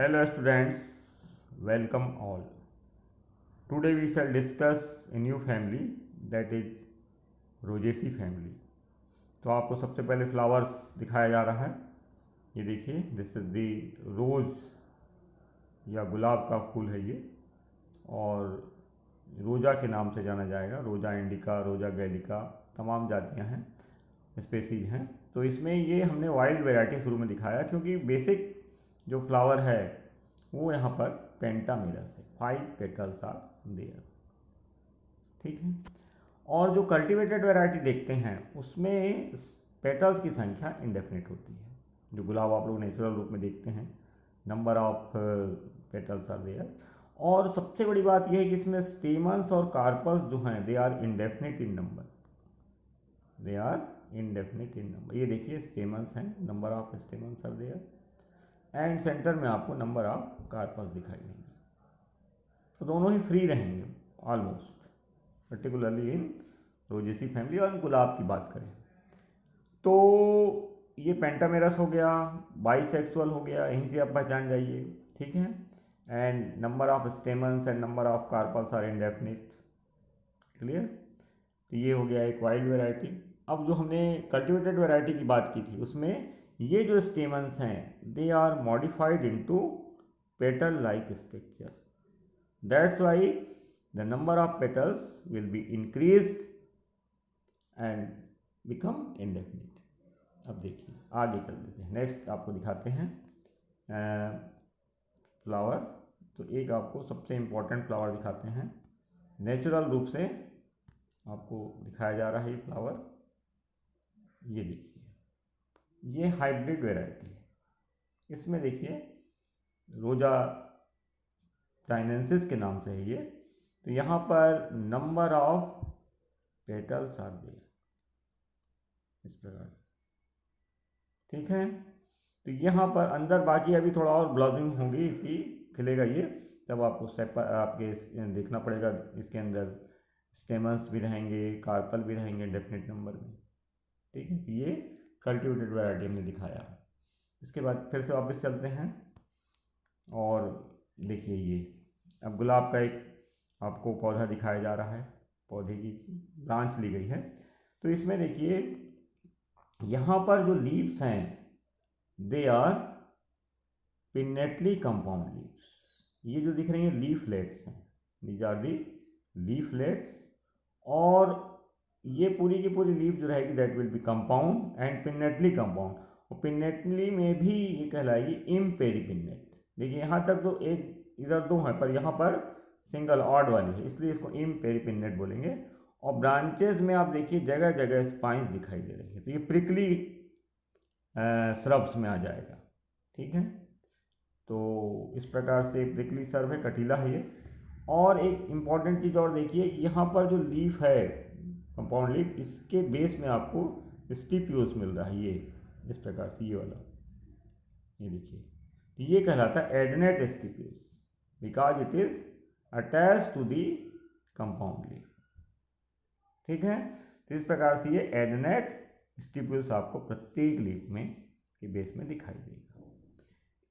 Hello students, welcome all. Today we shall discuss a new family that is Rosaceae family. तो आपको सबसे पहले flowers दिखाया जा रहा है। ये देखिए, दिस इज दी रोज़ या गुलाब का फूल है ये, और रोजा के नाम से जाना जाएगा। रोजा इंडिका, रोजा गैलिका, तमाम जातियां हैं, स्पेसीज हैं। तो इसमें ये हमने वाइल्ड वैरायटी शुरू में दिखाया क्योंकि बेसिक जो फ्लावर है वो यहाँ पर पेंटामेरस है। 5 पेटल्स आर देयर, ठीक है। और जो कल्टीवेटेड वैरायटी देखते हैं उसमें पेटल्स की संख्या इंडेफिनिट होती है। जो गुलाब आप लोग नेचुरल रूप में देखते हैं, number of petals are there. और सबसे बड़ी बात यह है कि इसमें स्टेमन्स और कार्पल्स जो हैं they are indefinite in number, they are indefinite in number. ये देखिए स्टेमन्स हैं, number of stamens are there, and centre में आपको नंबर ऑफ कार्पल्स दिखाई देंगे। तो दोनों ही फ्री रहेंगे almost, particularly in Rosaceae family. और गुलाब की बात करें तो ये पेंटामेरस हो गया, बाइसेक्सुअल हो गया, यहीं से आप पहचान जाइए, ठीक है। And number of stamens and number of carpels are indefinite, clear. तो ये हो गया एक वाइल्ड वैरायटी। अब जो हमने कल्टिवेटेड वैरायटी की बात की थी उसमें ये जो स्टेमन्स हैं they are modified into petal like structure, that's why the number of petals will be increased and become indefinite. अब देखिए आगे चल देते हैं, नेक्स्ट आपको दिखाते हैं फ्लावर। तो एक आपको सबसे इम्पोर्टेंट फ्लावर दिखाते हैं, नेचुरल रूप से आपको दिखाया जा रहा है ये फ्लावर। ये देखिए, ये हाइब्रिड वैरायटी है। इसमें देखिए रोजा चाइनेंसिस के नाम से है ये। तो यहाँ पर number of petals are there, इस प्रकार से, ठीक है। तो यहाँ पर अंदर बाकी अभी थोड़ा और ब्लाउजिंग होगी इसकी, खिलेगा ये, तब आपको आपके देखना पड़ेगा। इसके अंदर स्टेमन्स भी रहेंगे, कार्पल भी रहेंगे डेफिनेट नंबर में, ठीक है। तो ये कल्टिवेटेड वैरायटी हमने दिखाया। इसके बाद फिर से वापस चलते हैं और देखिए ये अब गुलाब का एक आपको पौधा दिखाया जा रहा है, पौधे की ब्रांच ली गई है। तो इसमें देखिए यहाँ पर जो लीव्स हैं they are pinnately compound leaves. ये जो दिख रही हैं लीफलेट्स हैं, दीज आर दी लीफलेट्स। और ये पूरी की पूरी लीफ जो रहेगी that will be compound and pinnately compound. और पिन्नेटली में भी ये कहलाएगी इम्पेरीपिन्नेट। देखिए यहाँ तक तो एक इधर दो है, पर यहाँ पर सिंगल ऑड वाली है, इसलिए इसको इम्पेरीपिन्नेट बोलेंगे। और ब्रांचेज में आप देखिए जगह जगह स्पाइंस दिखाई दे रही है, तो ये प्रिकली श्रब्स में आ जाएगा, ठीक है। तो इस प्रकार से प्रिकली श्रब है, कटीला है ये। और एक इम्पॉर्टेंट चीज़ और देखिए, यहाँ पर जो लीफ है कंपाउंड लीफ, इसके बेस में आपको स्टिप्यूल्स मिल रहा है, ये इस प्रकार से, ये वाला, ये देखिए। तो ये कहलाता है adnate stipules because it is attach to the compound leaf, ठीक है। तो इस प्रकार से ये एडनेट स्टिप्यूल्स आपको प्रत्येक लीफ में के बेस में दिखाई देगा।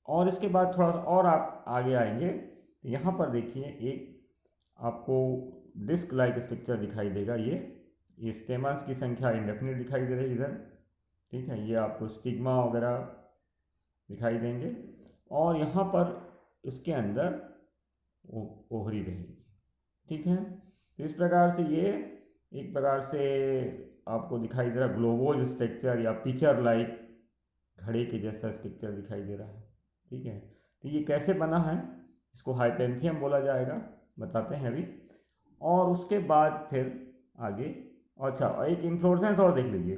और इसके बाद थोड़ा सा और आप आगे आएंगे तो यहाँ पर देखिए एक आपको डिस्क लाइक स्ट्रक्चर दिखाई देगा। ये स्टेमन्स की संख्या इंडेफिनिट दिखाई दे रही है इधर, ठीक है। ये आपको स्टिग्मा वगैरह दिखाई देंगे, और यहाँ पर इसके अंदर ओहरी रहेगी, ठीक है। तो इस प्रकार से ये एक प्रकार से आपको दिखाई दे रहा है ग्लोबोज स्ट्रक्चर या पिचर लाइक घड़े के जैसा स्ट्रक्चर दिखाई दे रहा है, ठीक है। तो ये कैसे बना है, इसको हाइपेंथियम बोला जाएगा, बताते हैं अभी। और उसके बाद फिर आगे, अच्छा एक इन्फ्लोरेसेंस और देख लीजिए,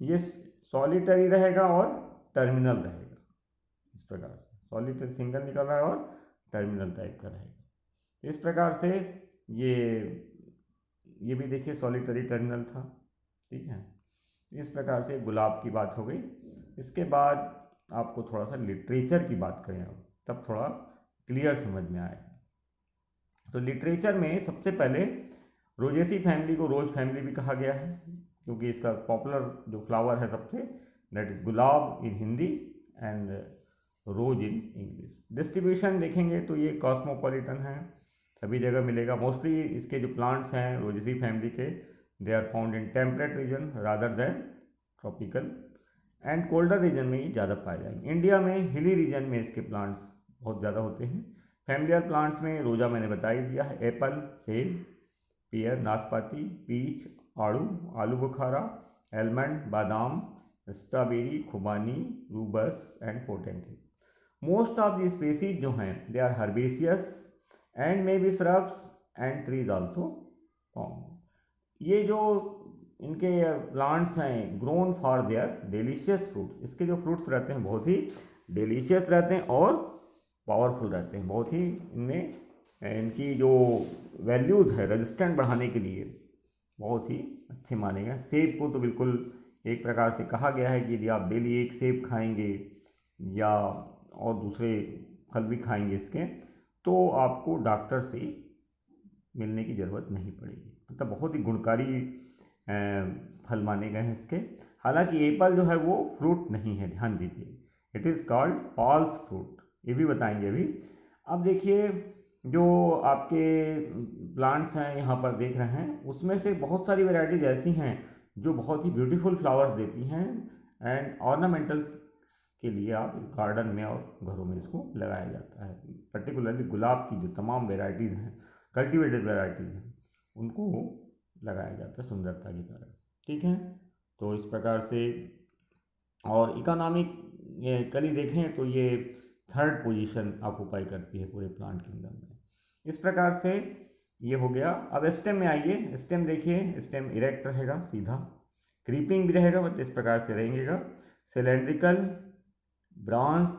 ये सॉलिटरी रहेगा और टर्मिनल रहेगा, इस प्रकार से सॉलिटरी सिंगल निकल रहा है और टर्मिनल टाइप का रहेगा। इस प्रकार से ये भी देखिए सॉलिटरी टर्मिनल था, ठीक है। इस प्रकार से गुलाब की बात हो गई। इसके बाद आपको थोड़ा सा लिटरेचर की बात करें अब, तब थोड़ा क्लियर समझ में आए। तो लिटरेचर में सबसे पहले रोजेसी फैमिली को रोज फैमिली भी कहा गया है, क्योंकि इसका पॉपुलर जो फ्लावर है सबसे, that is gulab in Hindi, and rose in English. Distribution देखेंगे तो ये कॉस्मोपॉलिटन है, सभी जगह मिलेगा। मोस्टली इसके जो प्लांट्स हैं रोजेसी फैमिली के, they are found in temperate region rather than tropical and colder region में ये ज़्यादा पाए जाएंगे। इंडिया में हिली रीजन में इसके प्लांट्स बहुत ज़्यादा होते हैं। फैमिलियर प्लांट्स में रोजा मैंने बता ही दिया है, एप्पल, सेब, पियर, नाशपाती, पीच, आलू बुखारा, एलमंड, बादाम, स्ट्रॉबेरी, खुबानी, Rubus and Potentilla. Most of the species जो हैं they are herbaceous and may be shrubs and trees also found. ये जो इनके प्लांट्स हैं grown for their delicious fruits, इसके जो फ्रूट्स रहते हैं बहुत ही डिलीशियस रहते हैं और पावरफुल रहते हैं। बहुत ही इनमें इनकी जो वैल्यूज़ है रेजिस्टेंट बढ़ाने के लिए बहुत ही अच्छे माने गए। सेब को तो बिल्कुल एक प्रकार से कहा गया है कि यदि आप डेली एक सेब खाएंगे या और दूसरे फल भी खाएंगे इसके, तो आपको डॉक्टर से मिलने की ज़रूरत नहीं पड़ेगी। मतलब बहुत ही गुणकारी फल माने गए हैं इसके। हालांकि एप्पल जो है वो फ्रूट नहीं है, ध्यान दीजिए, it is called false fruit, ये भी बताएंगे अभी। अब देखिए जो आपके प्लांट्स हैं यहाँ पर देख रहे हैं, उसमें से बहुत सारी वैरायटीज ऐसी हैं जो बहुत ही ब्यूटीफुल फ्लावर्स देती हैं एंड ऑर्नामेंटल के लिए आप गार्डन में और घरों में इसको लगाया जाता है। पर्टिकुलरली गुलाब की जो तमाम वैरायटीज़ हैं, कल्टिवेटेड वैरायटीज़ हैं, उनको लगाया जाता है सुंदरता के कारण। ठीक है, तो इस प्रकार से। और इकोनॉमिकली देखें तो ये थर्ड पोजीशन ऑक्यूपाई करती है पूरे प्लांट किंगडम में। इस प्रकार से ये हो गया। अब स्टेम में आइए। स्टेम देखिए, स्टेम इरेक्ट रहेगा, सीधा, क्रीपिंग भी रहेगा, बट इस प्रकार से रहेगा, cylindrical, branch,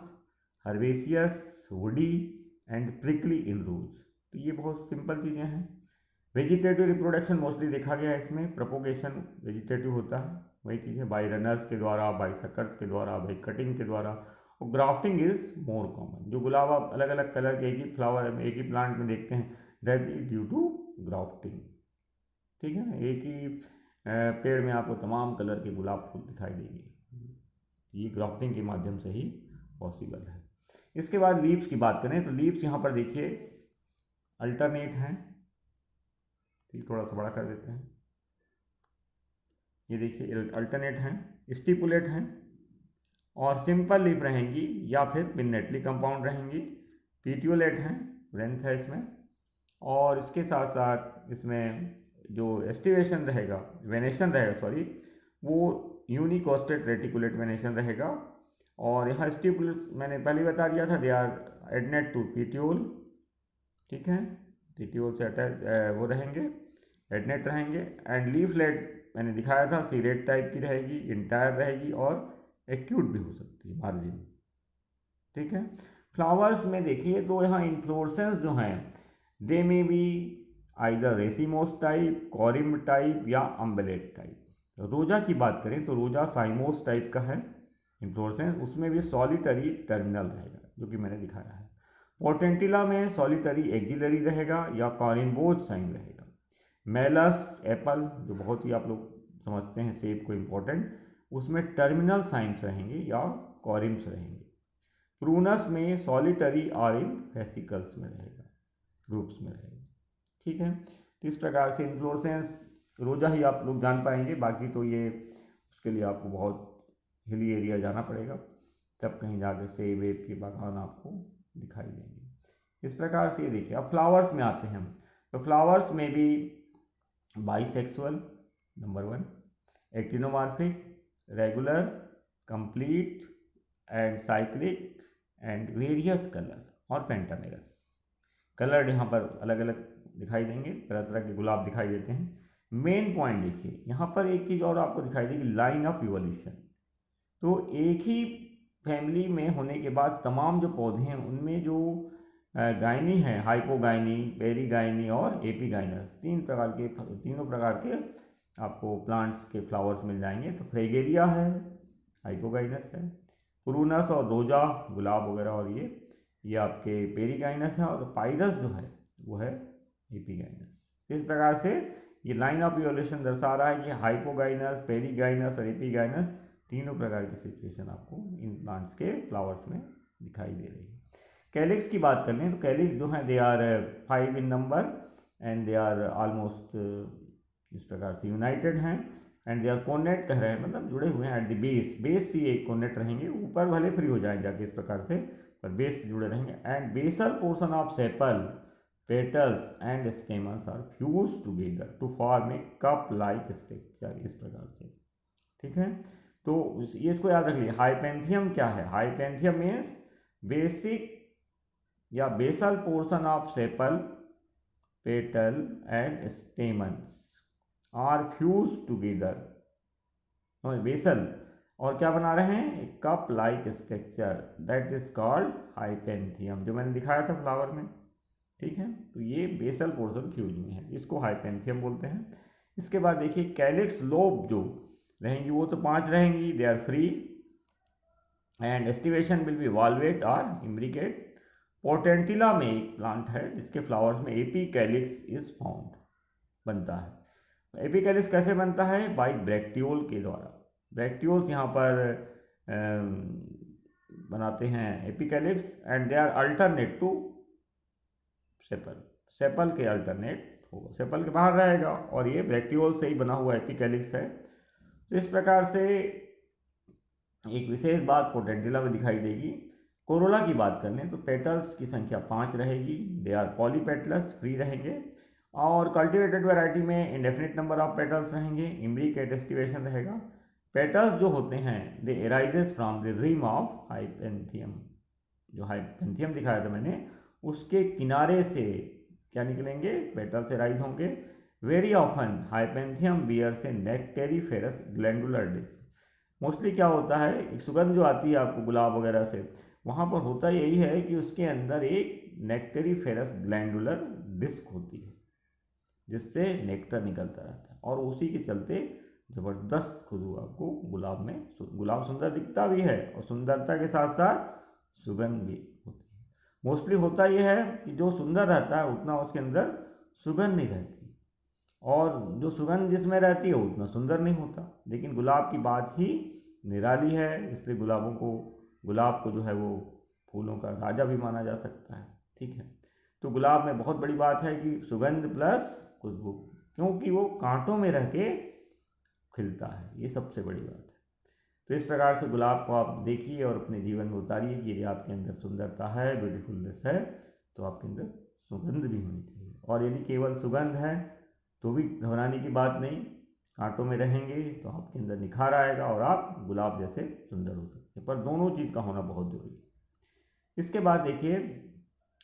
herbaceous, woody and prickly in roots. तो ये बहुत सिंपल चीज़ें हैं। वेजिटेटिव रिप्रोडक्शन मोस्टली देखा गया है इसमें, प्रोपोगेशन वेजिटेटिव होता है, वही चीज़ है, बाई रनर्स के द्वारा, बाई सकर्स के द्वारा, बाई कटिंग के द्वारा। और ग्राफ्टिंग इज मोर कॉमन। जो गुलाब आप अलग अलग कलर के एक ही फ्लावर में, एक ही प्लांट में देखते हैं, that is due to grafting. ठीक है ना, एक ही पेड़ में आपको तमाम कलर के गुलाब फूल दिखाई देंगे, ये ग्राफ्टिंग के माध्यम से ही पॉसिबल है। इसके बाद लीव्स की बात करें तो लीव्स यहाँ पर देखिए अल्टरनेट हैं, थोड़ा सा बड़ा कर देते हैं, ये देखिए अल्टरनेट हैं, स्टिपुलेट हैं और सिंपल लीफ रहेंगी या फिर पिन्नेटली कंपाउंड रहेंगी। पीटियोलेट हैं, लेंथ है इसमें, और इसके साथ साथ इसमें जो एस्टिवेशन रहेगा, वेनेशन रहेगा सॉरी, वो यूनिकोस्टेट रेटिकुलेट वेनेशन रहेगा। और यहाँ स्टिपुलेट मैंने पहले बता दिया था, they are adnate to petiole. ठीक है, पीटियोल से अटैच वो रहेंगे, एडनेट रहेंगे। एंड लीफलेट मैंने दिखाया था, सीरेट टाइप की रहेगी, इंटायर रहेगी और एक्यूट भी हो सकती है, मार्जिन। ठीक है, फ्लावर्स में देखिए तो यहाँ इन्फ्लोरेसेंस जो हैं दे में भी आइदर रेसिमोस टाइप, कॉरिम टाइप या अम्बेलेट टाइप। रोजा की बात करें तो रोजा साइमोस टाइप का है इन्फ्लोरेसेंस, उसमें भी सॉलिटरी टर्मिनल रहेगा जो कि मैंने दिखाया है। पोटेंटिला में सॉलिटरी एक्सिलरी रहेगा या कॉरिम्बोज साइन रहेगा। मेलस एप्पल जो बहुत ही आप लोग समझते हैं सेब को इम्पोर्टेंट, उसमें टर्मिनल साइंस रहेंगे या कॉरिम्स रहेंगे। प्रूनस में सॉलिटरी और इन फेसिकल्स में रहेगा, ग्रुप्स में रहेगा। ठीक है, तो इस प्रकार से इन्फ्लोरेसेंस रोजा ही आप लोग जान पाएंगे, बाकी तो ये उसके लिए आपको बहुत हिली एरिया जाना पड़ेगा, तब कहीं जाके सेब वेब के बागान आपको दिखाई देंगे। इस प्रकार से ये देखिए। अब फ्लावर्स में आते हैं हम, तो फ्लावर्स में भी bisexual number 1, actinomorphic, regular, complete and cyclic and various colour और पेंटामेरस। कलर यहाँ पर अलग अलग दिखाई देंगे, तरह तरह के गुलाब दिखाई देते हैं। मेन पॉइंट देखिए, यहाँ पर एक चीज़ और आपको दिखाई देगी, लाइन ऑफ इवोल्यूशन। तो एक ही फैमिली में होने के बाद तमाम जो पौधे हैं उनमें जो गायनी है, हाइपोगायनी, पेरीगायनी और एपीगाइनस, तीनों प्रकार के आपको प्लांट्स के फ्लावर्स मिल जाएंगे। तो फ्रेगेरिया है, हाइपोगाइनस है, प्रूनस और रोजा गुलाब वगैरह, और ये आपके पेरीगाइनस है, और पाइरस जो है वो है एपीगाइनस। इस प्रकार से ये लाइन ऑफ इवोल्यूशन दर्शा रहा है कि हाइपोगाइनस, पेरीगाइनस और एपीगाइनस तीनों प्रकार की सिचुएशन आपको इन प्लांट्स के फ्लावर्स में दिखाई दे रही है। कैलिक्स की बात कर लें तो कैलिक्स जो हैं they are 5 in number and they are almost इस प्रकार से यूनाइटेड हैं एंड दे आर कोनेट कह रहे हैं, मतलब जुड़े हुए हैं एट द बेस, बेस से ये कोनेट रहेंगे, ऊपर भले फ्री हो जाए जाके इस प्रकार से, पर बेस से जुड़े रहेंगे। And basal portion of sepal, petals and stamens are fuse together to form a cup like structure, इस प्रकार से। ठीक है, तो ये इसको याद रख लीजिए। हाइपेंथियम क्या है? हाइपेंथियम मीन्स बेसिक या basal portion of sepal, petal and stamens are fuse together, basal और क्या बना रहे हैं? एक cup like structure, that is called hypanthium, जो मैंने दिखाया था फ्लावर में। ठीक है, तो ये बेसल पोर्शन फ्यूज में है, इसको हाइपेंथियम बोलते हैं। इसके बाद देखिए कैलिक्स लोब जो रहेंगी वो तो 5 रहेंगी, they are free and aestivation will be valvate और इम्ब्रिकेट। पोटेंटिला में एक प्लांट है जिसके फ्लावर्स में एपीकैलिक्स इज फाउंड, बनता है। एपीकैलिक्स कैसे बनता है? बाय ब्रैक्टियोल के द्वारा। ब्रैक्टियोल्स यहाँ पर बनाते हैं epicalyx and they are alternate to sepal, sepal के अल्टरनेट होगा, सेपल के बाहर रहेगा और ये ब्रैक्टियोल से ही बना हुआ एपीकैलिक्स है। तो इस प्रकार से एक विशेष बात पोटेंटिला में दिखाई देगी। कोरोला की बात कर लें तो पेटल्स की संख्या 5 रहेगी, दे आर पॉलीपेटलस, फ्री रहेंगे। और कल्टिवेटेड वैरायटी में इंडेफिनिट नंबर ऑफ पेटल्स रहेंगे, इम्ब्रिकेट एस्टिवेशन रहेगा। पेटल्स जो होते हैं they arises from the rim of hypanthium, जो हाइपेंथियम दिखाया था मैंने उसके किनारे से क्या निकलेंगे? पेटल्स एराइज होंगे। वेरी ऑफन हाइपेंथियम बियर्स ए नेक्टेरिफेरस ग्लैंडुलर डिस्क। मोस्टली क्या होता है, एक सुगंध जो आती है आपको गुलाब वगैरह से, वहाँ पर होता यही है कि उसके अंदर एक नेक्टेरिफेरस ग्लैंडुलर डिस्क होती है जिससे नेक्टर निकलता रहता है और उसी के चलते ज़बरदस्त खुशबू आपको गुलाब में, गुलाब सुंदर दिखता भी है और सुंदरता के साथ साथ सुगंध भी होती है। मोस्टली होता यह है कि जो सुंदर रहता है उतना उसके अंदर सुगंध नहीं रहती और जो सुगंध जिसमें रहती है उतना सुंदर नहीं होता। लेकिन गुलाब की बात ही निराली है, इसलिए गुलाब को जो है वो फूलों का राजा भी माना जा सकता है। ठीक है, तो गुलाब में बहुत बड़ी बात है कि सुगंध प्लस खुशबू, क्योंकि वो कांटों में रह के खिलता है, ये सबसे बड़ी बात है। तो इस प्रकार से गुलाब को आप देखिए और अपने जीवन में उतारिए कि यदि आपके अंदर सुंदरता है, ब्यूटीफुलनेस है, तो आपके अंदर सुगंध भी होनी चाहिए। और यदि केवल सुगंध है तो भी घबराने की बात नहीं, कांटों में रहेंगे तो आपके अंदर निखार आएगा और आप गुलाब जैसे सुंदर हो सकते हैं, पर दोनों चीज़ का होना बहुत जरूरी है। इसके बाद देखिए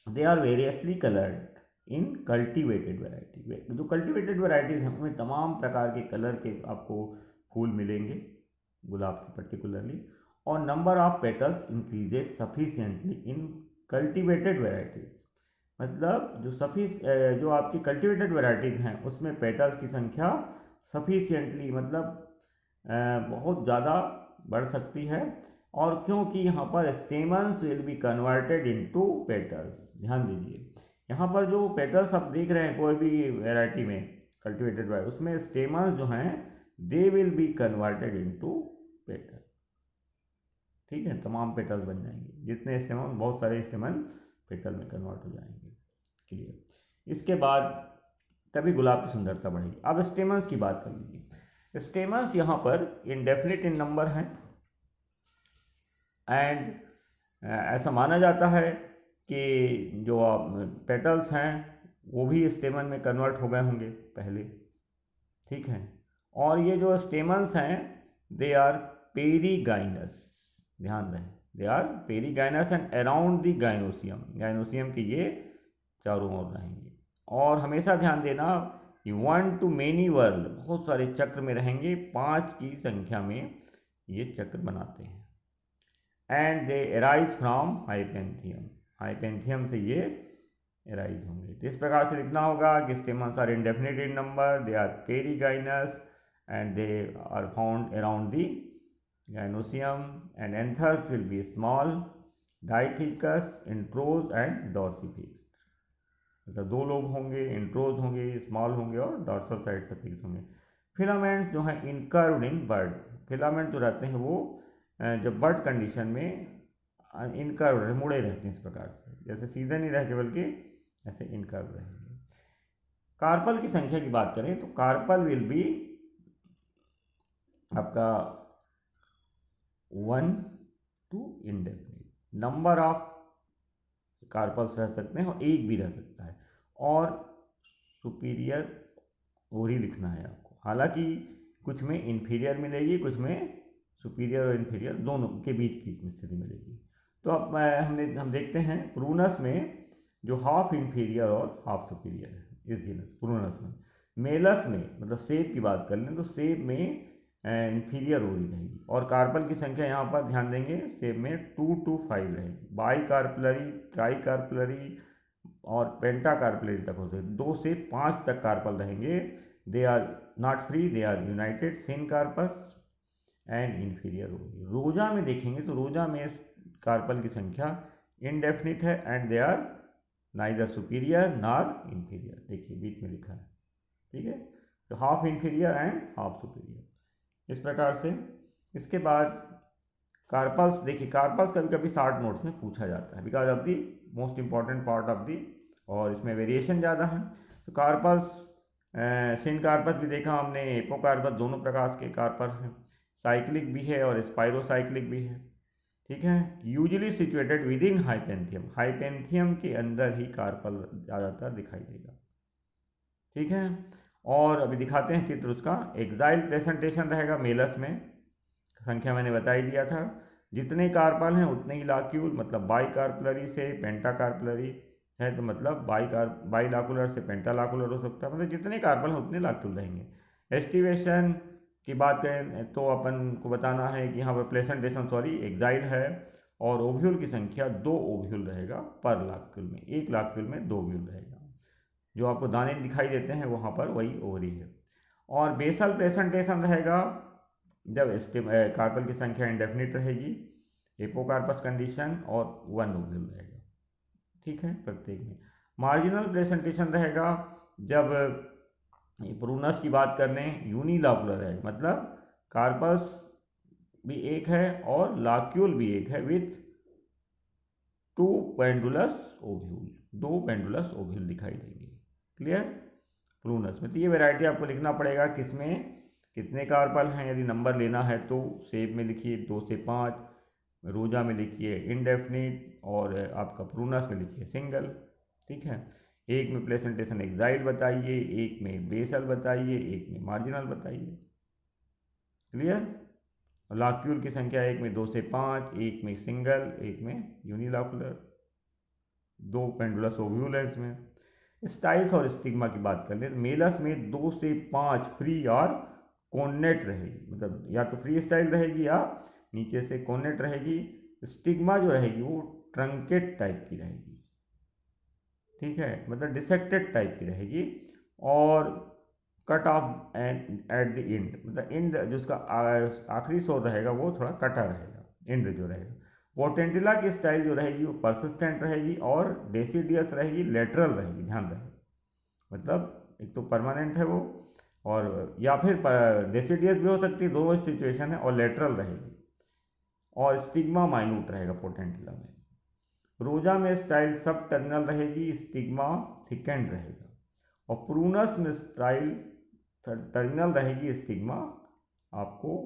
they are variously coloured in cultivated variety. जो कल्टिवेटेड वैरायटीज हैं उनमें तमाम प्रकार के कलर के आपको फूल मिलेंगे, गुलाब के पर्टिकुलरली, और number of petals increases sufficiently in cultivated varieties. मतलब जो आपकी कल्टिवेटेड वैरायटीज हैं उसमें पेटल्स की संख्या सफिशिएंटली मतलब बहुत ज़्यादा बढ़ सकती है। और क्योंकि यहाँ पर stamens will be converted into petals, ध्यान दीजिए यहाँ पर जो पेटल्स आप देख रहे हैं कोई भी वैरायटी में कल्टिवेटेड वैरायटी, उसमें स्टेमन्स जो हैं they will be converted into petal. ठीक है, तमाम पेटल्स बन जाएंगे, जितने स्टेमन, बहुत सारे स्टेमन पेटल में कन्वर्ट हो जाएंगे। क्लियर। इसके बाद तभी गुलाब की सुंदरता बढ़ेगी। अब स्टेमन्स की बात कर लीजिए। स्टेमन्स यहाँ पर इंडेफिनिट इन नंबर हैं एंड ऐसा माना जाता है कि जो पेटल्स हैं वो भी स्टेमन में कन्वर्ट हो गए होंगे पहले। ठीक है, और ये जो स्टेमन्स हैं दे आर पेरीगाइनस, ध्यान रहे, they are perigynous and around the gynoecium, gynoecium के ये चारों ओर रहेंगे। और हमेशा ध्यान देना कि 1 to many वर्ल, बहुत सारे चक्र में रहेंगे, 5 की संख्या में ये चक्र बनाते हैं। एंड दे एराइज फ्रॉम हाइपेंथियम, हाइपेंथियम से ये एराइज होंगे। तो इस प्रकार से लिखना होगा कि stamens are indefinite in number, they are perigynous and they are found around the gynoecium and anthers will be small, dithecous, introrse and dorsifixed. मतलब 2 लोब होंगे, इंट्रोज होंगे, स्मॉल होंगे और डॉर्सल साइड से फिक्स होंगे। फिलामेंट्स जो हैं इनकर्व्ड in bird, filament जो रहते हैं वो जब बर्ड कंडीशन में इनकर्व मुड़े रहते हैं इस प्रकार से, जैसे सीधे नहीं रह के बल्कि ऐसे इनकर्व रहेंगे। कार्पल की संख्या की बात करें तो कार्पल विल बी आपका 1 to indefinite, number of carpels रह सकते हैं और एक भी रह सकता है, और सुपीरियर ओरी लिखना है आपको। हालांकि कुछ में इन्फीरियर मिलेगी, कुछ में सुपीरियर और इन्फीरियर दोनों के बीच की स्थिति मिलेगी। तो अब हम देखते हैं प्रूनस में जो हाफ इन्फीरियर और हाफ सुपीरियर है इस जीनस प्रूनस में। मेलस में मतलब सेब की बात कर लें तो सेब में इन्फीरियर ओरी रहेगी, और कार्पल की संख्या यहाँ पर ध्यान देंगे सेब में 2 to 5 रहेगी। बाई कार्पलरी, ट्राई कार्पलरी और पेंटा कार्पलरी तक होते हैं, 2 से 5 तक कार्पल रहेंगे। They are not free, they are united, syncarpous and inferior ovary. Rosa में देखेंगे तो रोजा में कार्पल की संख्या इनडेफिनिट है and they are neither superior nor inferior, देखिए बीच में लिखा है, ठीक है। तो half inferior and half superior इस प्रकार से। इसके बाद कार्पल्स, देखिए कार्पल्स कभी कभी शॉर्ट नोट्स में पूछा जाता है because of the most important part of the, और इसमें वेरिएशन ज़्यादा है। तो कार्पल्स, सिन कार्पस भी देखा हमने, एपोकार्पस, दोनों प्रकार के कार्पल हैं, साइक्लिक भी है और स्पाइरोसाइक्लिक भी है, ठीक है। यूजुअली सिचुएटेड विद इन हाइपेंथियम, हाइपेंथियम के अंदर ही कार्पल ज़्यादातर दिखाई देगा, ठीक है। और अभी दिखाते हैं चित्र उसका। एक्साइल प्रेजेंटेशन रहेगा मेलस में, संख्या मैंने बता ही दिया था, जितने कार्पल हैं उतने ही लाक्यूल, मतलब बाई कार्पलरी से पेंटा कार्पलरी है तो मतलब बाई लाकुलर से पेंटा लाकुलर हो सकता है, मतलब जितने कार्पल हैं उतने लाक्यूल रहेंगे। एस्टिवेशन की बात करें तो अपन को बताना है कि यहाँ पर प्रेजेंटेशन एक्साइल है, और ओव्यूल की संख्या 2 ओव्यूल रहेगा पर लाक्यूल में, एक लाक्यूल में 2 ओव्यूल रहेगा। जो आपको दाने दिखाई देते हैं वहाँ पर वही ओवरी है। और बेसल प्रेजेंटेशन रहेगा जब कार्पल की संख्या इंडेफिनिट रहेगी, एपोकार्पस कंडीशन और 1 ओव्यूल रहेगा, ठीक है प्रत्येक में। मार्जिनल प्रेजेंटेशन रहेगा जब प्रूनस की बात कर लें यूनिलाकुलर है, मतलब कार्पस भी एक है और लाक्यूल भी एक है with 2 pendulous ovule, 2 pendulous ovule दिखाई देंगे, क्लियर प्रूनस में। तो ये वैरायटी आपको लिखना पड़ेगा किसमें कितने कार्पल हैं, यदि नंबर लेना है तो सेब में लिखिए 2 से 5, रोजा में लिखिए इनडेफिनिट, और आपका प्रूनस में लिखिए सिंगल, ठीक है। एक में प्रेजेंटेशन एक्साइल बताइए, एक में बेसल बताइए, एक में मार्जिनल बताइए, क्लियर। लाक्यूल की संख्या एक में 2 से 5, एक में सिंगल, एक में यूनिलाकुलर, 2 पेंडुलस ओव्यूल है इसमें। स्टाइल्स और स्टिग्मा की बात कर ले तो मेलस में 2 से 5 फ्री और कोनेट रहेगी, मतलब या तो फ्री स्टाइल रहेगी या नीचे से कोनेट रहेगी। स्टिग्मा जो रहेगी वो ट्रंकेट टाइप की रहेगी, ठीक है, मतलब डिसेक्टेड टाइप की रहेगी, और cut off and at the end, मतलब एंड जो उसका आखिरी शोर रहेगा वो थोड़ा कटा रहेगा, एंड जो रहेगा। पोटेंटिला की स्टाइल जो रहेगी वो परसिस्टेंट रहेगी, और डेसिडियस रहेगी, लेटरल रहेगी, ध्यान रहे, मतलब एक तो परमानेंट है वो, और या फिर डेसिडियस भी हो सकती है, दोनों सिचुएशन है, और लेटरल रहेगी, और स्टिग्मा माइन्यूट रहेगा पोटेंटिला में। रोजा में स्टाइल सब टर्मिनल रहेगी, स्टिग्मा थिकेंड रहेगा, और प्रूनस में स्टाइल टर्मिनल रहेगी, स्टिग्मा आपको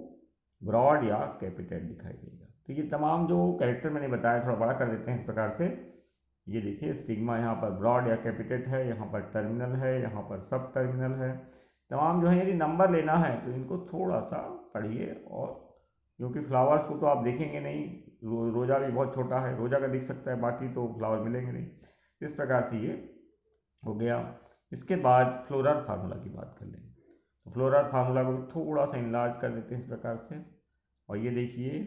ब्रॉड या कैपिटेड दिखाई देगा। तो ये तमाम जो कैरेक्टर मैंने बताया थोड़ा बड़ा कर देते हैं इस प्रकार से। ये देखिए स्टिग्मा यहाँ पर ब्रॉड या कैपिटेड है, यहाँ पर टर्मिनल है, यहाँ पर सब टर्मिनल है, तमाम जो है। यदि नंबर लेना है तो इनको थोड़ा सा पढ़िए, और क्योंकि फ्लावर्स को तो आप देखेंगे नहीं, रोजा भी बहुत छोटा है, रोजा का दिख सकता है, बाकी तो फ्लावर मिलेंगे नहीं। इस प्रकार से ये हो गया। इसके बाद फ्लोरल फार्मूला की बात कर लें तो फ्लोरल फार्मूला को थोड़ा सा इनलार्ज कर देते हैं इस प्रकार से। और ये देखिए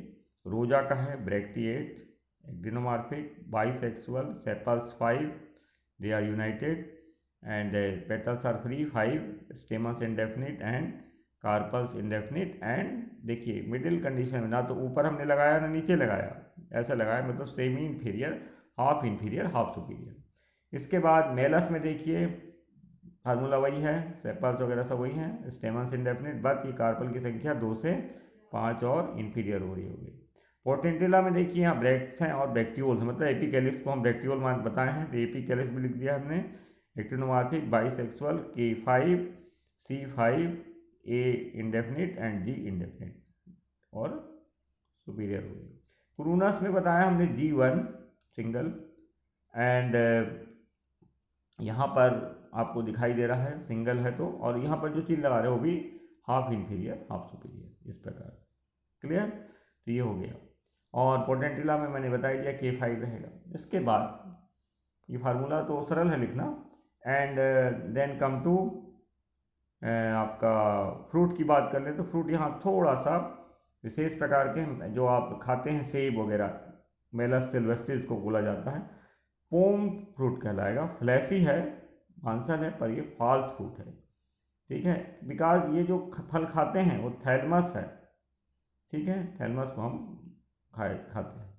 रोजा का है bracteate, actinomorphic, bisexual, sepals 5, they are united and petals are free 5, stamens indefinite and carpels indefinite. And देखिए मिडिल कंडीशन में ना तो ऊपर हमने लगाया ना नीचे लगाया, ऐसा लगाया, मतलब सेमी इन्फीरियर, हाफ सुपीरियर। इसके बाद मेलस में देखिए फार्मूला वही है, सेपल्स वगैरह सब वही हैं, स्टेमन्स इंडेफिनिट, बट ये कार्पल की संख्या 2 से 5 और इन्फीरियर हो रही होगी। पोटेंटिला में देखिए यहाँ ब्रैक्ट्स हैं और ब्रैक्टियोल्स हैं, मतलब एपिकैलिस को हम ब्रैक्टियोल मान बताए हैं, तो एपिकैलिस भी लिख दिया हमने। Actinomorphic, bisexual, K5, C5, A indefinite and G indefinite और सुपीरियर हो गई। प्रूनस में बताया हमने G1 सिंगल एंड यहाँ पर आपको दिखाई दे रहा है सिंगल है तो, और यहाँ पर जो चीज़ लगा रहे हो वो भी हाफ इन्फीरियर हाफ सुपीरियर, इस प्रकार। क्लियर? तो ये हो गया। और पोटेंटिला में मैंने बता दिया K5 रहेगा। इसके बाद ये फार्मूला तो सरल है लिखना। एंड देन कम टू आपका फ्रूट की बात कर ले तो फ्रूट यहाँ थोड़ा सा विशेष प्रकार के जो आप खाते हैं, सेब वगैरह, मेलस सिल्वेस्ट्रिस को बोला जाता है, पोम फ्रूट कहलाएगा। फ्लैसी है, आंसर है, पर ये फॉल्स फ्रूट है। ठीक है, बिकॉज ये जो फल खाते हैं वो थैलमस है। ठीक है, थैलमस को हम खाते हैं,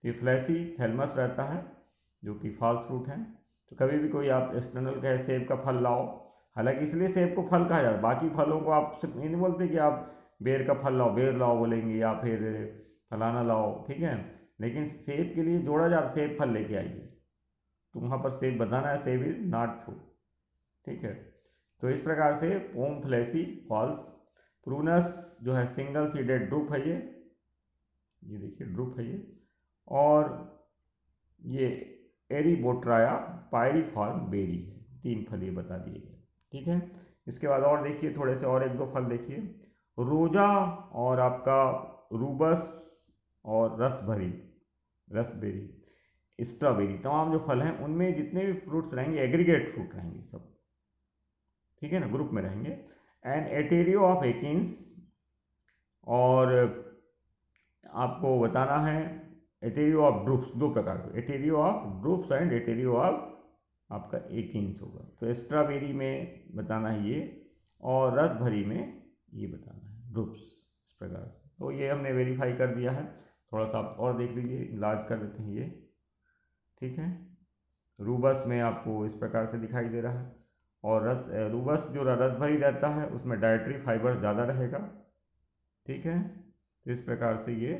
ये फ्लैसी थैलमस रहता है जो कि फॉल्स फ्रूट है। तो कभी भी कोई आप एक्सटर्नल कहे सेब का फल लाओ, हालांकि इसलिए सेब को फल कहा जाता है, बाकी फलों को आप सिर्फ ये नहीं बोलते कि आप बेर का फल लाओ, बेर लाओ बोलेंगे, या फिर फलाना लाओ। ठीक है, लेकिन सेब के लिए जोड़ा जाता, सेब फल लेके आइए, तो वहाँ पर सेब बताना है, सेब इज नॉट फ्रूट। ठीक है, तो इस प्रकार से पोम फ्लैसी फॉल्स। प्रूनस जो है सिंगल सीडेड ड्रूप है, ये देखिए ड्रूप है ये। और ये एरीबोट्राया पायरीफॉर्म बेरी है। 3 फल ये बता दिए गए। ठीक है, इसके बाद और देखिए थोड़े से और 1-2 फल देखिए, रोजा और आपका रूबस और रसबेरी, स्ट्रॉबेरी, तमाम जो फल हैं उनमें जितने भी फ्रूट्स रहेंगे एग्रीगेट फ्रूट रहेंगे सब। ठीक है ना, ग्रुप में रहेंगे। एंड एटेरियो ऑफ एकिन्स, और आपको बताना है एटेरियो ऑफ ड्रूप्स, 2 प्रकार के, एटेरियो ऑफ ड्रूप्स एंड एटेरियो ऑफ आपका एकिन्स होगा। तो स्ट्रॉबेरी में बताना है ये, और रसभरी में ये बताना है ड्रूप्स, इस प्रकार से। तो ये हमने वेरीफाई कर दिया है। थोड़ा सा आप और देख लीजिए, लार्ज कर देते हैं ये। ठीक है, रूबस में आपको इस प्रकार से दिखाई दे रहा है, और रूबस जो रसभरी रहता है उसमें डाइटरी फाइबर ज़्यादा रहेगा। ठीक है, तो इस प्रकार से ये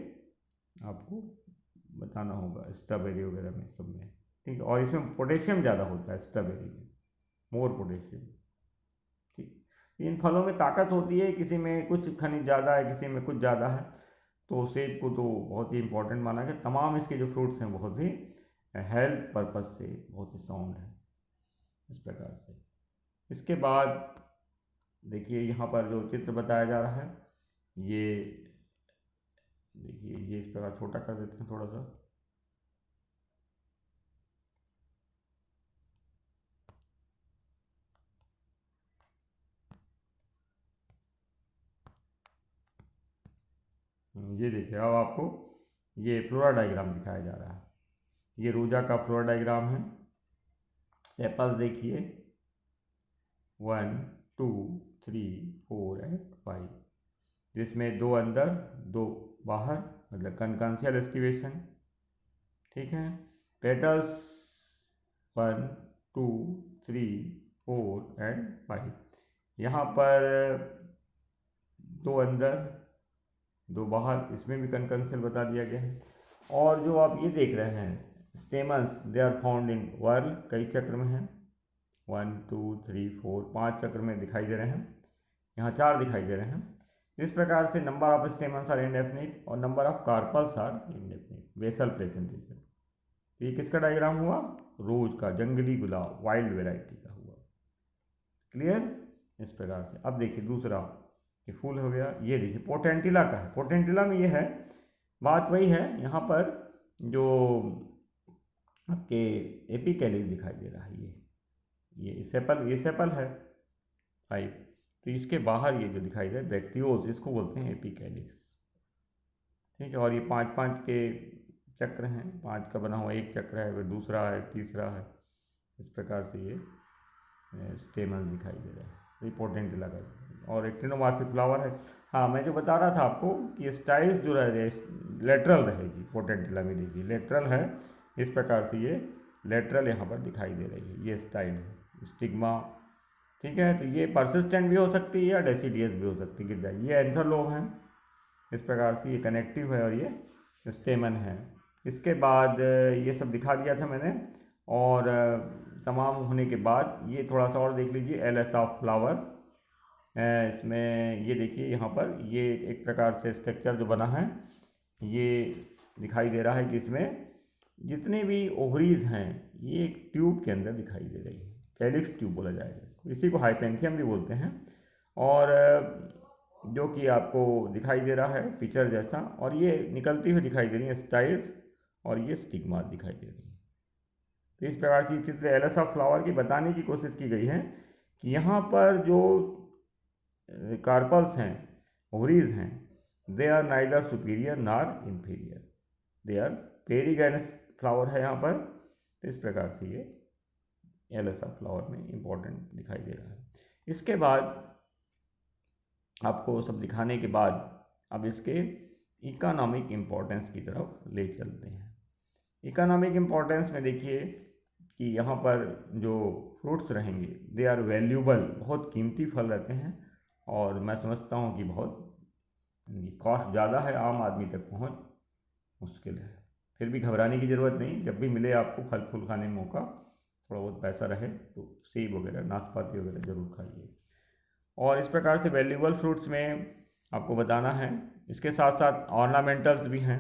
आपको बताना होगा स्ट्रॉबेरी वगैरह में सब में। ठीक है, और इसमें पोटेशियम ज़्यादा होता है स्ट्रॉबेरी में, मोर पोटेशियम। ठीक, इन फलों में ताकत होती है, किसी में कुछ खनिज ज़्यादा है, किसी में कुछ ज़्यादा है। तो सेब को तो बहुत ही इंपॉर्टेंट माना गया। तमाम इसके जो फ्रूट्स हैं बहुत ही हेल्थ पर्पज़ से बहुत ही साउंड है, इस प्रकार से। इसके बाद देखिए यहाँ पर जो चित्र बताया जा रहा है, ये देखिए, ये इस प्रकार छोटा कर देते हैं थोड़ा सा। ये देखिए, अब आपको ये फ्लोरा डायग्राम दिखाया जा रहा है। ये रोजा का फ्लोरा डायग्राम है। सेपल्स देखिए 1, 2, 3, 4 एंड 5, जिसमें 2 अंदर 2 बाहर, मतलब कनकंसियल एस्टिवेशन। ठीक है, पेटल्स 1, 2, 3, 4 एंड 5। यहाँ पर 2 अंदर 2 बाहर, इसमें भी कनकंसियल बता दिया गया है। और जो आप ये देख रहे हैं stamens, they are found in whorl, कई चक्र में हैं, 1, 2, 3, 4, 5 चक्र में दिखाई दे रहे हैं, यहाँ 4 दिखाई दे रहे हैं। इस प्रकार से number of stamens are indefinite और number of carpels are indefinite. Basal presentation, तो ये किसका डायग्राम हुआ? रोज का, जंगली गुलाब, वाइल्ड वेराइटी का हुआ। क्लियर? इस प्रकार से। अब देखिए दूसरा, ये फूल हो गया। ये देखिए पोटेंटिला का है। पोटेंटिला में ये है, बात वही है, यहाँ पर जो आपके एपिकैलिस दिखाई दे रहा है, ये सेपल है 5। तो इसके बाहर ये जो दिखाई दे ब्रैक्टियोल्स, इसको बोलते हैं एपिकैलिस। ठीक है, और ये 5-5 के चक्र हैं, 5 का बना हुआ एक चक्र है, फिर दूसरा है, तीसरा है, इस प्रकार से ये स्टेमन दिखाई दे रहा है। ये पोटेंटिला का, और एक्टिनोमॉर्फिक फ्लावर है। हाँ, मैं जो बता रहा था आपको कि स्टाइल्स जो रहे लेटरल रहेगी पोटेंटिला में। देखिए लेटरल है, इस प्रकार से ये लेटरल यहाँ पर दिखाई दे रही है, ये स्टाइल है, स्टिग्मा। ठीक है, तो ये परसिस्टेंट भी हो सकती है या डेसिडियस भी हो सकती है, गिर जाए। ये एंथर लोब है, इस प्रकार से ये कनेक्टिव है और ये स्टेमन है। इसके बाद ये सब दिखा दिया था मैंने। और तमाम होने के बाद ये थोड़ा सा और देख लीजिए, एलएस ऑफ फ्लावर। इसमें ये देखिए, यहाँ पर ये एक प्रकार से स्ट्रक्चर जो बना है, ये दिखाई दे रहा है कि इसमें जितने भी ओवरीज हैं ये एक ट्यूब के अंदर दिखाई दे रही है। कैलिक्स ट्यूब बोला जाएगा, इसी को हाइपेंथियम भी बोलते हैं। और जो कि आपको दिखाई दे रहा है पिक्चर जैसा, और ये निकलती हुई दिखाई दे रही है स्टाइल्स, और ये स्टिग्मा दिखाई दे रही है। तो इस प्रकार से चित्र एलएस ऑफ फ्लावर की बताने की कोशिश की गई है कि यहाँ पर जो कार्पल्स हैं, ओवरीज हैं, दे आर नाइदर सुपीरियर नार इन्फीरियर, दे आर पेरीगैनस फ्लावर है यहाँ पर। तो इस प्रकार से ये एलएस ऑफ फ्लावर में इम्पोर्टेंट दिखाई दे रहा है। इसके बाद आपको सब दिखाने के बाद अब इसके इकोनॉमिक इम्पोर्टेंस की तरफ ले चलते हैं। इकोनॉमिक इम्पोर्टेंस में देखिए कि यहाँ पर जो फ्रूट्स रहेंगे दे आर वैल्यूबल, बहुत कीमती फल रहते हैं, और मैं समझता हूँ कि बहुत कॉस्ट ज़्यादा है, आम आदमी तक पहुँच मुश्किल है। फिर भी घबराने की ज़रूरत नहीं, जब भी मिले आपको फल फूल खाने में मौका, थोड़ा बहुत पैसा रहे तो सेब वगैरह, नाशपाती वगैरह ज़रूर खाइए। और इस प्रकार से वैल्यूबल फ्रूट्स में आपको बताना है। इसके साथ साथ ऑर्नामेंटल्स भी हैं,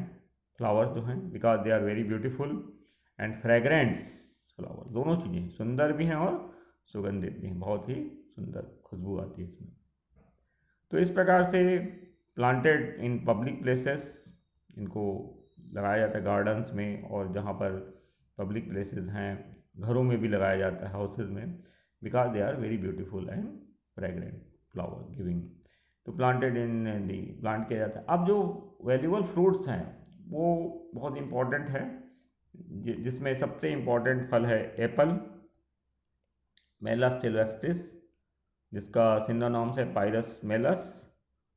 फ्लावर्स जो हैं, because they are very beautiful and fragrants flower. दोनों चीज़ें सुंदर भी हैं और सुगंधित भी हैं, बहुत ही सुंदर खुशबू आती है इसमें। तो इस प्रकार से प्लांटेड इन पब्लिक प्लेसेस, इनको लगाया जाता है गार्डन्स में, और जहाँ पर पब्लिक प्लेसेस हैं घरों में भी लगाया जाता है, हाउसेज में, because they are very beautiful and fragrant flower giving. तो प्लांटेड इन दी, प्लांट किया जाता है। अब जो वैल्यूबल फ्रूट्स हैं वो बहुत इम्पॉर्टेंट है, जिसमें सबसे इम्पॉर्टेंट फल है एप्पल, मेलस सिल्वेस्ट्रिस, जिसका सिनोनिम्स है पायरस मेलस।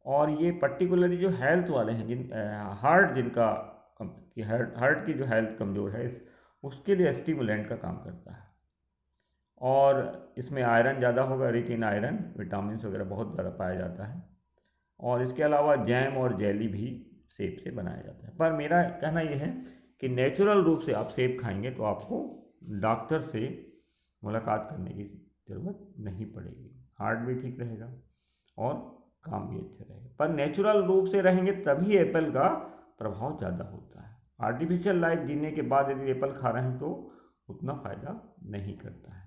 और ये पर्टिकुलरली जो हेल्थ वाले हैं, हार्ट जिनका हार्ट की जो हेल्थ कमज़ोर है, उसके लिए स्टिमुलेंट का काम करता है। और इसमें आयरन ज़्यादा होगा, रिच इन आयरन, विटामिन वगैरह बहुत ज़्यादा पाया जाता है। और इसके अलावा जैम और जेली भी सेब से बनाया जाता है। पर मेरा कहना यह है कि नेचुरल रूप से आप सेब खाएंगे तो आपको डॉक्टर से मुलाकात करने की ज़रूरत नहीं पड़ेगी, हार्ट भी ठीक रहेगा और काम भी अच्छा रहेगा। पर नेचुरल रूप से रहेंगे तभी एप्पल का प्रभाव ज़्यादा होता है। आर्टिफिशियल लाइफ जीने के बाद यदि एप्पल खा रहे हैं तो उतना फ़ायदा नहीं करता है।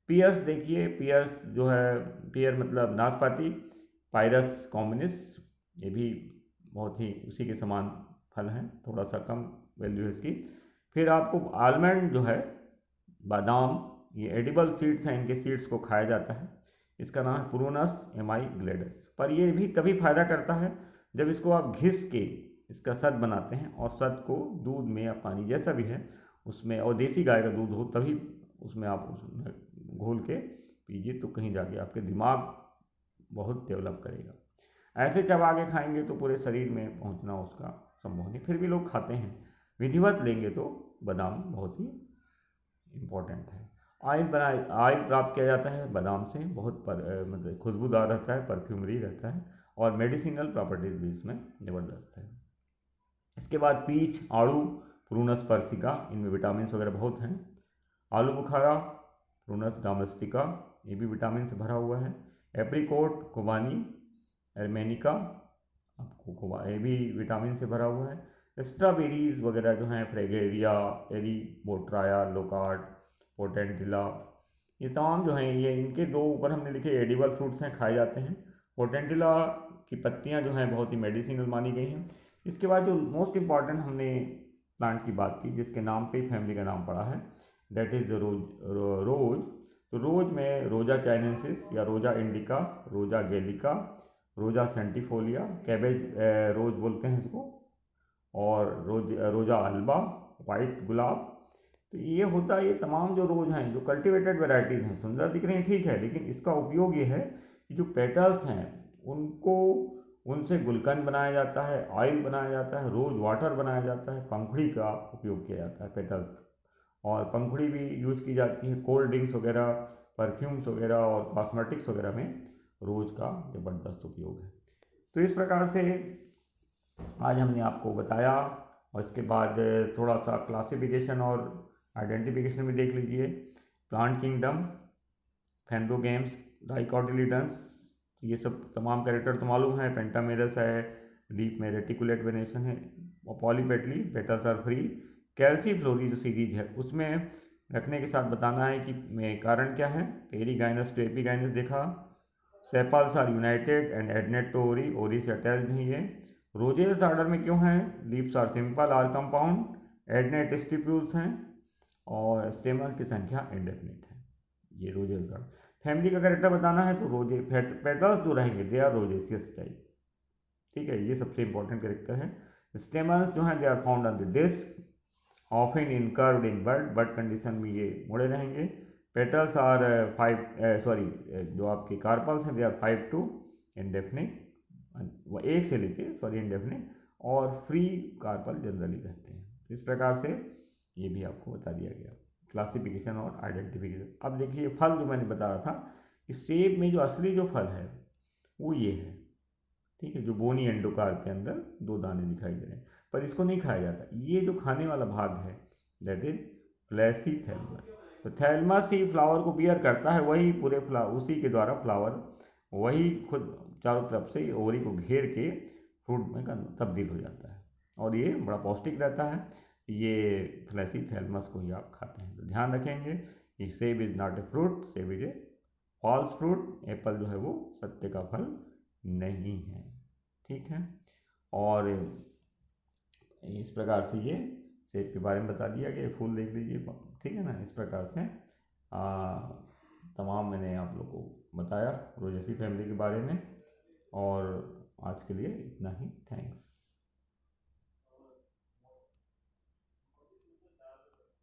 पियर्स देखिए, पियर्स जो है, पियर मतलब नाशपाती, पायरस कॉम्बिनिस, ये भी बहुत ही उसी के समान फल हैं, थोड़ा सा कम वैल्यू है इसकी। फिर आपको आलमंड जो है, बादाम, ये एडिबल सीड्स हैं, इनके सीड्स को खाया जाता है। इसका नाम है प्रूनस एमाइग्लेडस। पर ये भी तभी फ़ायदा करता है जब इसको आप घिस के इसका शहद बनाते हैं, और शहद को दूध में या पानी जैसा भी है उसमें, और देसी गाय का दूध हो तभी उसमें आप उसमें घोल के पीजिए, तो कहीं जाके आपके दिमाग बहुत डेवलप करेगा। ऐसे चबा के खाएंगे तो पूरे शरीर में पहुंचना उसका संभव नहीं, फिर भी लोग खाते हैं। विधिवत लेंगे तो बादाम बहुत ही इम्पोर्टेंट है। ऑयल प्राप्त किया जाता है बादाम से, बहुत मतलब खुशबूदार रहता है, परफ्यूमरी रहता है, और मेडिसिनल प्रॉपर्टीज़ भी इसमें ज़बरदस्त है। इसके बाद पीच, आड़ू, प्रूनस पर्सिका, इनमें विटामिन वगैरह बहुत हैं। आलू बुखारा, प्रूनस डोमेस्टिका, ये भी विटामिन से भरा हुआ है। एप्रिकोट, कोबानी एर्मेनिका, आपको ये भी विटामिन से भरा हुआ है। स्ट्रॉबेरीज वगैरह जो हैं, फ्रेगेरिया, एरीबोट्राया, लोकार्ड, पोटेंटिला, ये तमाम जो हैं, ये इनके दो ऊपर हमने लिखे एडिबल फ्रूट्स हैं, खाए जाते हैं। पोटेंटिला की पत्तियां जो हैं बहुत ही मेडिसिनल मानी गई हैं। इसके बाद जो मोस्ट इम्पॉर्टेंट हमने प्लांट की बात की, जिसके नाम पे फैमिली का नाम पड़ा है, दैट इज़ रोज। तो रोज में रोजा चाइनेंसिस या रोजा इंडिका, रोजा गेलिका, रोजा सेंटिफोलिया, कैबेज रोज बोलते हैं इसको, और रोजा अल्बा, वाइट गुलाब। तो ये होता है, ये तमाम जो रोज हैं, जो कल्टिवेटेड वैरायटीज़ हैं, सुंदर दिख रही हैं ठीक है, लेकिन इसका उपयोग ये है कि जो पेटल्स हैं उनको, उनसे गुलकंद बनाया जाता है, ऑयल बनाया जाता है, रोज वाटर बनाया जाता है, पंखुड़ी का उपयोग किया जाता है पेटल्स का, और पंखुड़ी भी यूज़ की जाती है कोल्ड ड्रिंक्स वगैरह, परफ्यूम्स वगैरह और कॉस्मेटिक्स वगैरह में रोज़ का ज़बरदस्त उपयोग है। तो इस प्रकार से आज हमने आपको बताया और इसके बाद थोड़ा सा क्लासिफिकेशन और आइडेंटिफिकेशन भी देख लीजिए। प्लांट किंगडम, फेंड्रोगेम्स, डाइकोटिलीडन्स, ये सब तमाम कैरेक्टर तो मालूम है। पेंटामेरस है, लीफ में रेटिकुलेट वेनेशन है, और पॉलीपेटली पेटल्स आर फ्री। कैल्सीफ्लोरी जो सीरीज है उसमें रखने के साथ बताना है कि कारण क्या है। पेरीगाइनस टू एपीगाइनस देखा। Sepals are united and adnate to ovary, ovary से अटैच नहीं है। रोजेस ऑर्डर में क्यों है? Leaves are simple or compound, adnate stipules हैं, और स्टेमल्स की संख्या इंडेफिनिट है। ये रोजेस ऑर्डर। फैमिली का कैरेक्टर बताना है तो रोजे पेटल्स जो रहेंगे दे आर रोजेसियस टाइप, ठीक है, ये सबसे इंपॉर्टेंट कैरेक्टर है। स्टेमल्स जो हैं they are found on the disc, often incurved in bud condition में ये मुड़े रहेंगे। पेटल्स आर जो आपके कार्पल्स हैं दे आर 5 to इंडेफिनिट, एक से लेके इंडेफिनिट, और फ्री कार्पल जनरली रहते हैं। इस प्रकार से ये भी आपको बता दिया गया, क्लासिफिकेशन और आइडेंटिफिकेशन। अब देखिए फल जो मैंने बता रहा था कि सेब में जो असली जो फल है वो ये है, ठीक है, जो बोनी एंडोकार्प के अंदर 2 दाने दिखाई दे रहे हैं, पर इसको नहीं खाया जाता। ये जो खाने वाला भाग है दैट इज फ्लैसी थैलमस। तो थैलमस ही फ्लावर को बियर करता है, वही पूरे उसी के द्वारा फ्लावर वही खुद चारों तरफ से ओवरी को घेर के फ्रूट में तब्दील हो जाता है, और ये बड़ा पौष्टिक रहता है। ये फ्लैसी थैलमस को ही आप खाते हैं। तो ध्यान रखेंगे कि seb is not a fruit, seb is a false fruit. Apple जो है वो सत्य का फल नहीं है, ठीक है। और इस प्रकार से ये सेब के बारे में बता दिया गया। फूल देख लीजिए, ठीक है ना। इस प्रकार से तमाम मैंने आप लोग को बताया रोजेसी फैमिली के बारे में, और आज के लिए इतना ही। थैंक्स।